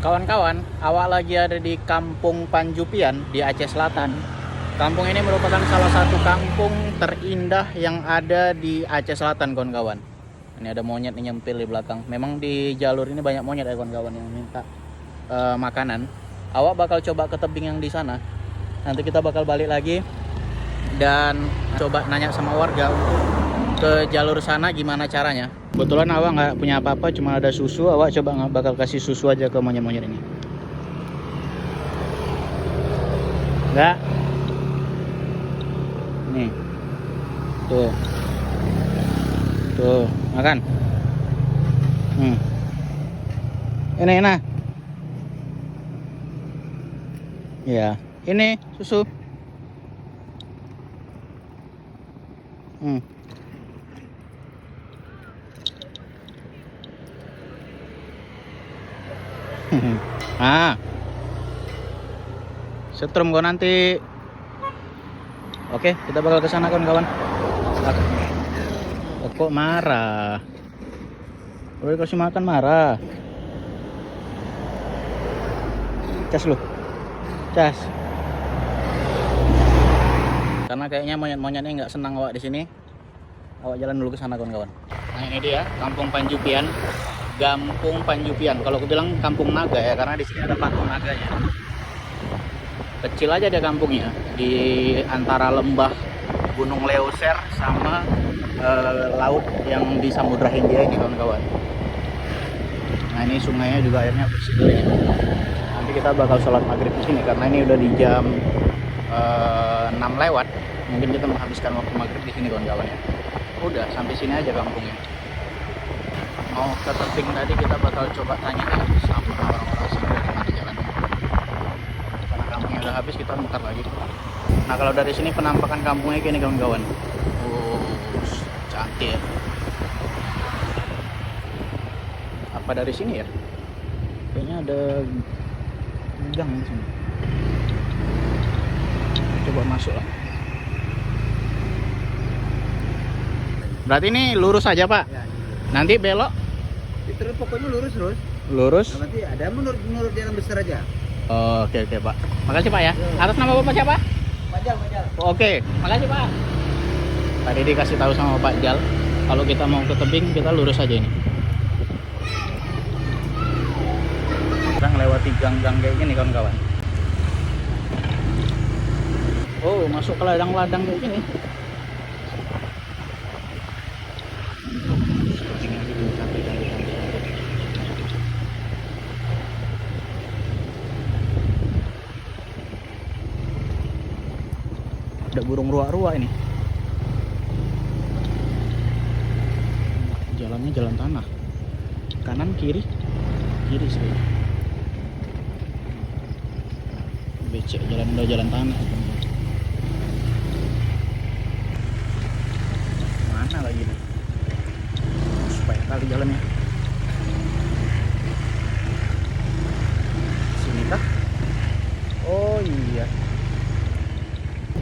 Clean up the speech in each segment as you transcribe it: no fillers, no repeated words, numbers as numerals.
Kawan-kawan, awak lagi ada di Kampung Panjupian di Aceh Selatan. Kampung ini merupakan salah satu kampung terindah yang ada di Aceh Selatan, kawan-kawan. Ini ada monyet yang nyempil di belakang. Memang di jalur ini banyak monyet ya, kawan-kawan, yang minta makanan. Awak bakal coba ke tebing yang di sana. Nanti kita bakal balik lagi dan coba nanya sama warga untuk ke jalur sana gimana caranya. Kebetulan awak nggak punya apa-apa, cuma ada susu. Awak coba nggak bakal kasih susu aja ke monyet-monyet ini. Enggak. Nih. Tuh. Tuh, makan. Ini nah. Ya, ini susu. Ah, setrum kok nanti. Oke, kita bakal ke sana, kawan-kawan. Kok marah? Udah kasih makan marah. Cas lu. Cas. Karena kayaknya monyet-monyetnya nggak senang awak di sini. Awak jalan dulu ke sana, kawan-kawan. Nah, ini dia Kampung Panjupian. Kampung Panjupian. Kalau aku bilang kampung naga ya, karena di sini ada patung naganya. Kecil aja dia kampungnya, di antara lembah Gunung Leuser sama laut yang di Samudra Hindia ini, kawan-kawan. Nah, ini sungainya juga airnya bersih. Nanti kita bakal sholat maghrib di sini karena ini udah di jam 6 lewat. Mungkin kita menghabiskan waktu maghrib di sini, kawan-kawan ya. Udah sampai sini aja kampungnya. Mau ke tebing tadi kita bakal coba tanya sama orang-orang sini gimana jalannya. Karena kampungnya udah habis, kita muter lagi. Nah, kalau dari sini penampakan kampungnya kayak ini, kawan-kawan. Cantik. Apa dari sini ya? Kayaknya ada gang di sini. Coba masuk lah. Berarti ini lurus aja, Pak? Ya, Nanti belok? terus pokoknya lurus terus. Lurus? Nah, nanti ada menurut jalan besar aja. Oke, Pak. Makasih, Pak ya. Atas nama Bapak siapa? Pak Jal. Oke, makasih, Pak. Tadi dikasih tahu sama Pak Jal, kalau kita mau ke tebing kita lurus aja ini. Kita melewati gang-gang kayak gini, kawan-kawan. Oh, masuk ke ladang-ladang kayak gini. Ada burung ruak-ruak ini. Jalannya jalan tanah. Kanan kiri sih. Becek, jalan tanah. Mana lagi nih? Supaya kali jalannya. Sini kah? Oh iya.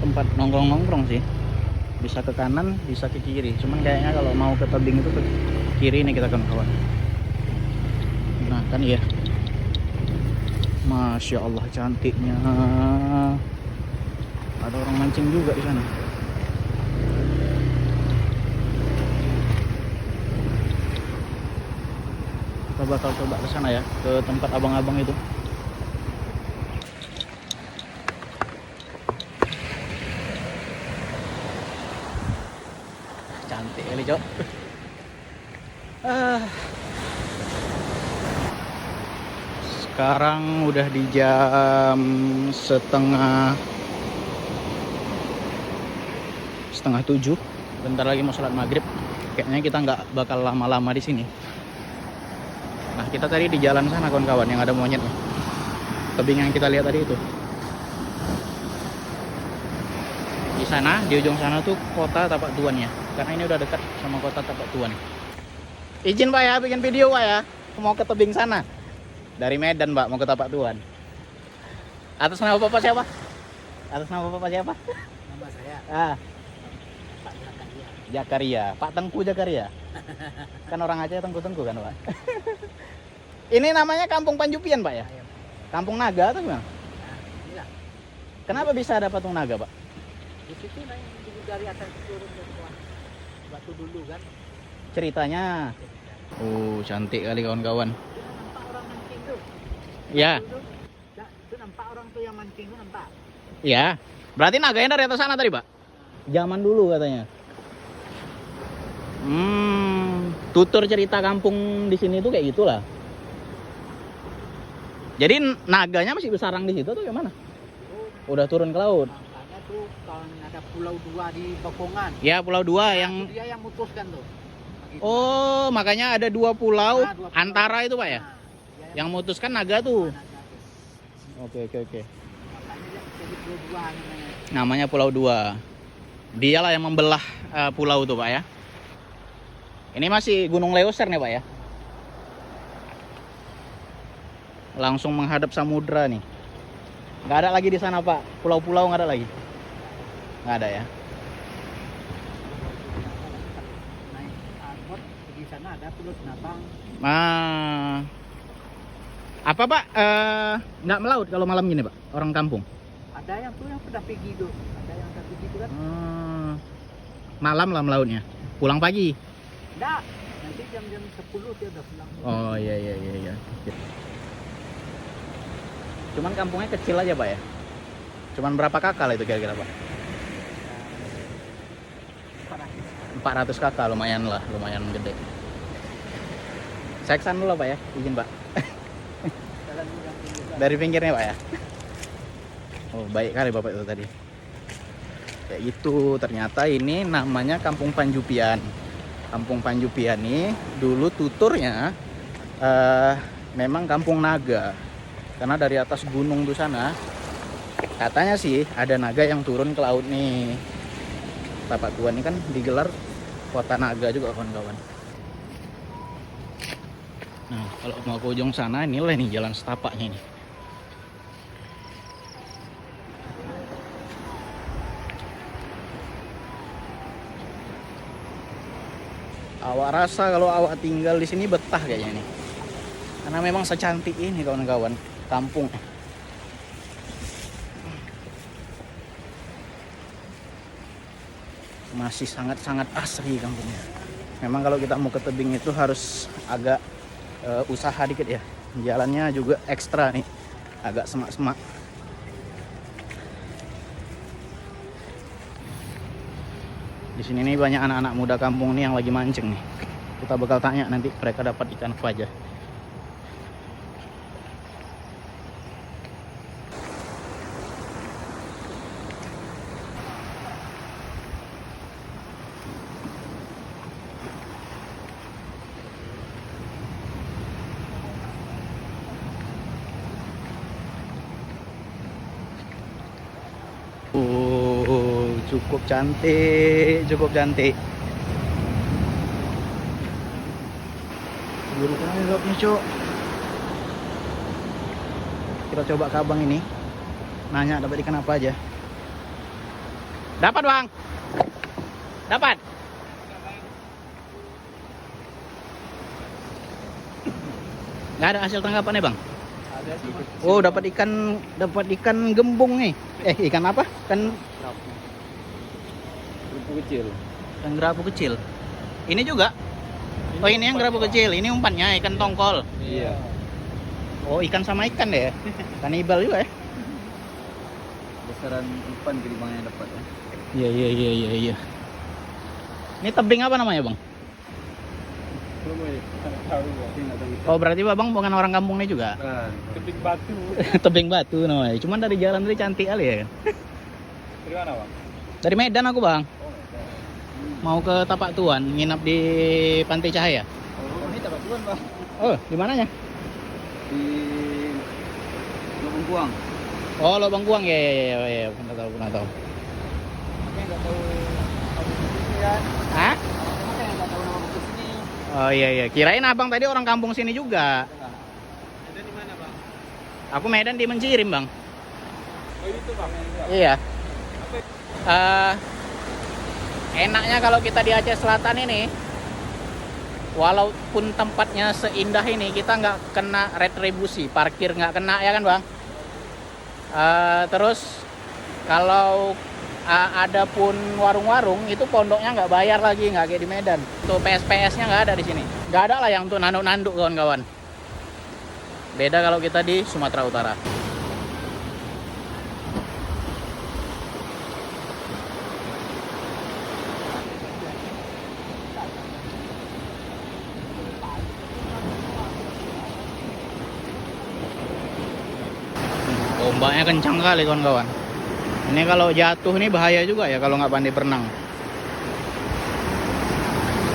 Tempat nongkrong sih. Bisa ke kanan, bisa ke kiri. Cuman kayaknya kalau mau ke tebing itu ke kiri nih kita, kawan-kawan. Nah, kan iya. Masya Allah, cantiknya. Ada orang mancing juga di sana. Kita bakal coba ke sana ya, ke tempat abang-abang itu. Cantik kali, Cok. Sekarang udah di jam setengah 7. Bentar lagi mau sholat maghrib. Kayaknya kita nggak bakal lama-lama di sini. Nah, kita tadi di jalan sana, kawan-kawan, yang ada monyetnya. Tebing yang kita lihat tadi itu. Di sana, di ujung sana tuh kota Tapak Tuannya. Karena ini udah dekat sama kota Tapak Tuan. Izin, Pak ya, bikin video, Pak ya. Mau ke tebing sana. Dari Medan, Pak, mau ke Tapak Tuan. Atas nama Bapak siapa? Nama saya Pak Jakaria. Pak Tengku Jakaria. Kan orang Aceh Tengku-Tengku kan, Pak. Ini namanya Kampung Panjupian, Pak ya? Ayo. Kampung Naga atau gimana? Nah, inilah. Kenapa bisa ada patung naga, Pak? Di situ naik dari atas turun ke bawah. Batu dulu kan. Ceritanya. Oh, cantik kali kawan-kawan. Itu nampak orang mancing tuh. Ya, Dulu, itu nampak orang tuh yang mancing tuh nampak. ya. Berarti naganya dari atas sana tadi, Pak? Zaman dulu katanya. Tutur cerita kampung di sini tuh kayak gitulah. Jadi naganya masih bersarang di situ tuh gimana? Oh, Udah turun ke laut. makanya tuh kalau ada pulau 2 di Bakongan. Ya, Pulau 2 yang Itu dia yang mutuskan tuh. Begitu. oh, makanya ada 2 pulau Nah, 2 pulau. antara itu, Pak ya? Nah, dia Yang memutuskan naga tuh. naga tuh. Oke. Makanya dia jadi pulau 2 namanya. Namanya Pulau 2. Dialah yang membelah pulau tuh, Pak ya. Ini masih Gunung Leuser nih, Pak ya. Langsung menghadap samudra nih. Nggak ada lagi di sana, Pak. Pulau-pulau nggak ada lagi. Nggak ada ya. Naik angkot di sana ada Pulau Senabang. Apa, Pak? Nggak melaut kalau malam gini, Pak? Orang kampung. Ada yang tuh yang sudah pergi tuh. Ada yang sudah pergi tuh kan. Malam lah melautnya. Pulang pagi. Enggak. Nanti jam-jam 10 dia udah pulang. Oh iya. Cuman kampungnya kecil aja, Pak ya. Cuman berapa kakak lah itu kira-kira, Pak? 400 kakak, lumayan lah, lumayan gede. Saya kesana dulu, Pak ya, izin, Pak. Jalan yang pinggir. Dari pinggirnya, Pak ya. Oh, baik kali Bapak itu tadi. Kayak gitu, ternyata ini namanya Kampung Panjupian. Kampung Panjupian ini dulu tuturnya memang Kampung Naga. Karena dari atas gunung tuh sana katanya sih ada naga yang turun ke laut nih. Tapak Tua ini kan digelar kota naga juga, kawan-kawan. Nah, kalau mau ke ujung sana inilah nih jalan setapaknya ini. Awak rasa kalau awak tinggal di sini betah kayaknya nih. Karena memang secantik ini, kawan-kawan, kampung. Masih sangat-sangat asri kampungnya. Memang kalau kita mau ke tebing itu harus agak usaha dikit ya. Jalannya juga ekstra nih, agak semak-semak. Di sini nih banyak anak-anak muda kampung nih yang lagi mancing nih. Kita bakal tanya nanti mereka dapat ikan apa aja. Cukup cantik, cukup cantik. Buru kena lobnya, Cuk. Kita coba ke abang ini. Nanya dapat ikan apa aja. Dapat, Bang? Dapat? Nggak ada hasil tangkapan ya, Bang? Ada cuma Oh, dapat ikan gembung nih. Ikan apa? Ikan gerapu kecil. gerapu kecil. Ini juga. Oh, ini yang gerapu kecil. Ini umpannya ikan tongkol. Iya. Oh, ikan sama ikan deh ya. Kanibal juga ya. Besaran umpan gimana yang dapat ya? Iya. Ini tebing apa namanya, Bang? Belum tahu, nggak tahu. Oh, berarti Babang bukan orang kampung ini juga. Tebing batu. Tebing batu namanya. Cuman dari jalan tadi cantik kali ya kan. Dari mana, Bang? Dari Medan aku, Bang. Oh, Mau ke Tapak Tuan, nginap di Pantai Cahaya. oh, ini Tapak Tuan, Bang. Oh, di mananya? Di Lubang Buang. Oh, Lubang Buang ya. Pernah tahu. Makanya nggak tahu nama sini kan? Hah? Makanya nggak tahu nama bukit sini. Oh iya. Kirain Abang tadi orang kampung sini juga. Ada di mana, Bang? Aku Medan di Mencirim, Bang. Oh, itu, Bang. Iya. Enaknya kalau kita di Aceh Selatan ini walaupun tempatnya seindah ini, kita nggak kena retribusi parkir, nggak kena ya kan bang. Terus kalau ada pun warung-warung itu pondoknya nggak bayar lagi, nggak kayak di Medan. Tuh PS-PS-nya nggak ada di sini, nggak ada lah yang untuk nanduk-nanduk kawan-kawan. Beda kalau kita di Sumatera Utara. Ombaknya kencang kali kawan-kawan. Ini kalau jatuh nih bahaya juga ya kalau nggak pandai berenang.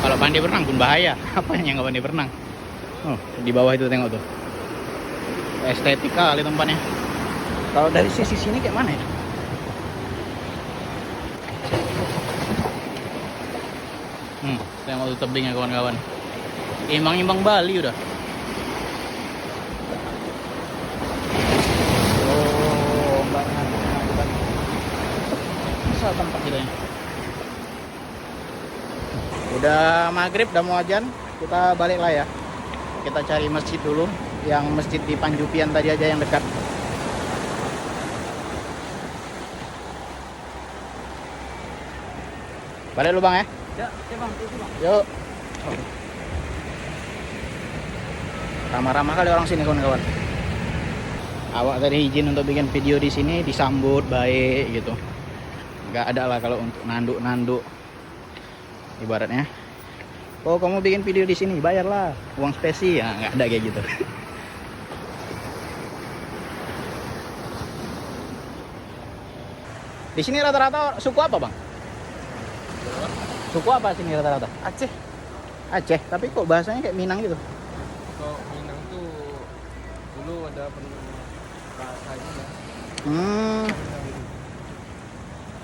Kalau pandai berenang pun bahaya. Apanya nggak pandai berenang? Oh, di bawah itu tengok tuh. Estetika kali tempatnya. Kalau dari sisi sini kayak mana ya? Tengok tuh tebingnya kawan-kawan. Imbang-imbang Bali udah. Tempat kita ini. Udah maghrib, udah mau azan, kita balik lah ya. Kita cari masjid dulu, yang masjid di Panjupian tadi aja yang dekat. Balik dulu bang ya. Ya bang, itu bang. Yuk. Ramah-ramah kali orang sini kawan-kawan. Awak tadi izin untuk bikin video di sini, disambut baik gitu. Nggak ada lah kalau untuk nanduk-nanduk ibaratnya. Oh kamu bikin video di sini bayarlah uang spesi ya, nggak ada kayak gitu. Di sini rata-rata suku apa bang? Suku apa sini rata-rata? Aceh. Aceh, tapi kok bahasanya kayak Minang gitu? Kalau Minang tuh dulu ada bahasanya ya.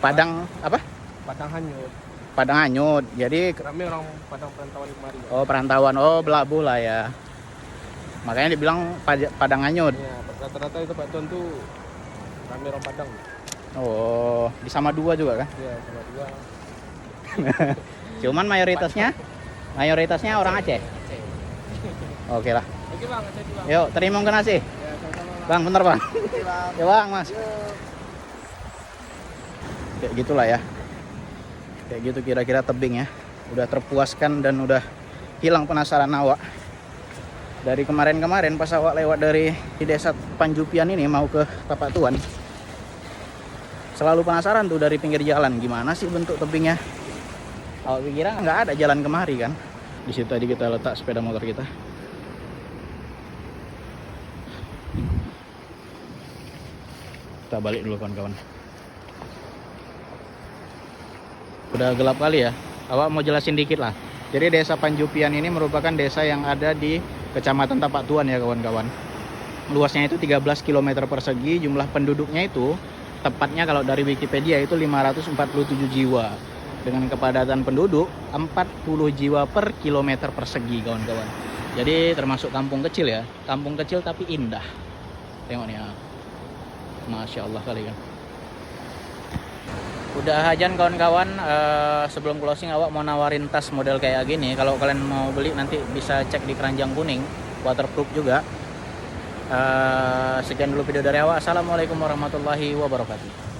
Padang apa? Padang Hanyut. Padang Hanyut. Jadi Kami orang Padang perantauan di kemari. Ya. oh perantauan, oh belabuh lah ya. Makanya dibilang Padang Hanyut. Iya, rata-rata itu Pak Tuan tuh kami orang Padang. Oh, di Sama-Dua juga kan? Iya, sama dua. Cuman mayoritasnya orang Aceh. Oke lah. Oke bang, saya juga. Yuk, terima kasih. Ya, sama-sama. Bang, bentar bang. Oke bang. Ya bang, mas. Kayak gitulah ya. Kayak gitu kira-kira tebing ya. Udah terpuaskan dan udah hilang penasaran awak. Dari kemarin-kemarin pas awak lewat dari di desa Panjupian ini mau ke Tapak Tuan. Selalu penasaran tuh dari pinggir jalan gimana sih bentuk tebingnya. Awak kira nggak ada jalan kemari kan. Di situ tadi kita letak sepeda motor kita. Kita balik dulu kawan-kawan. Udah gelap kali ya. Awak mau jelasin dikit lah. Jadi desa Panjupian ini merupakan desa yang ada di Kecamatan Tapak Tuan ya kawan-kawan. Luasnya itu 13 km persegi. Jumlah penduduknya itu tepatnya kalau dari Wikipedia itu 547 jiwa. Dengan kepadatan penduduk 40 jiwa per kilometer persegi kawan-kawan. Jadi termasuk kampung kecil ya. Kampung kecil tapi indah. Tengok nih ya. Masya Allah kali kan. Udah ajan kawan-kawan. Sebelum closing awak mau nawarin tas model kayak gini. Kalau kalian mau beli nanti bisa cek di keranjang kuning, waterproof juga. Sekian dulu video dari awak. Assalamualaikum warahmatullahi wabarakatuh.